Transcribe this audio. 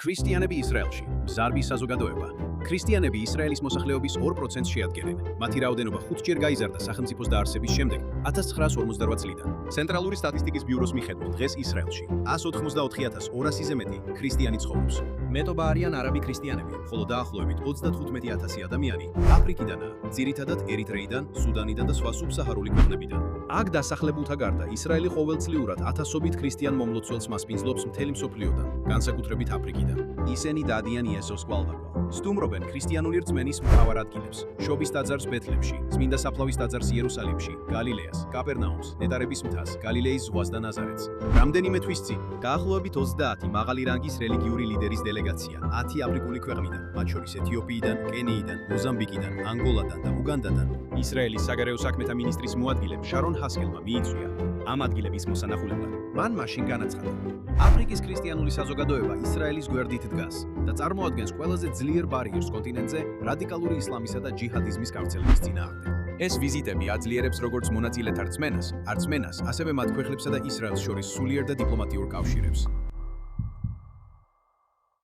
ქრისტიანები ისრაელში, მზარბი საზოგადოება. ქრისტიანები ისრაელის მოსახლეობის 2%-ს შეადგენენ. მათი რაოდენობა 5-ჯერ გაიზარდა სახელმწიფოს დაარსების შემდეგ, 1948 წლიდან. ცენტრალური სტატისტიკის ბიუროს მიხედვით, დღეს ისრაელში 184,200-ზე მეტი ქრისტიანი ცხოვრობს. მეტობა არიან არაბი ქრისტიანები, ხოლო დაახლოებით 35,000 ადამიანი აფრიკიდანაა, ძირითადად ერიტრეიდან, სუდანიდან და სხვა სუბსაჰარული ქვეყნებიდან. აქ დასახლებულთა გარდა, ისრაელი ყოველწლიურად ათასობით ქრისტიან მომლოცველს მასპინძლობს მთელი მსოფლიოდან, განსაკუთრებით აფრიკიდან. ისინი დადიან იესოს გვალვაგვალ. სტუმრობენ ქრისტიანული რწმენის მთავარ ადგილებს, შობის ტაძარს ბეთლემში, წმინდა საფლავის ტაძარს იერუსალიმში, გალილეას, კაპერნაუმს, ნეტარების მთას, გალილეის ზღვას და ნაზარეთს. რამდენიმე თვის წინ, დაახლოებით 30 მაღალი რანგის რელიგიური ლიდერის დელეგაცია 10 აფრიკული ქვეყნიდან, მათ შორის ეთიოპიიდან, კენიიდან, მოზამბიკიდან, ანგოლადან და უგანდადან, ისრაელის საგარეო საქმეთა მინისტრის მოადგილემ შარონ ჰასკელმა მიიწვია ამ ადგილების მოსანახულებლად. მან მაშინ განაცხადა: აფრიკის ქრისტიანული საზოგადოება ისრაელის გვერდით დგას და წარმოადგენს ყველაზე ძლიერ ბარიერს კონტინენტზე რადიკალური ისლამისა და ჯიჰადიზმის გავრცელების წინააღმდეგ. ეს ვიზიტები აძლიერებს როგორც მონაწილეთა რწმენას, ასევე მათ ქვეყნებსა და ისრაელს შორის სულიერ და დიპლომატიურ კავშირებს.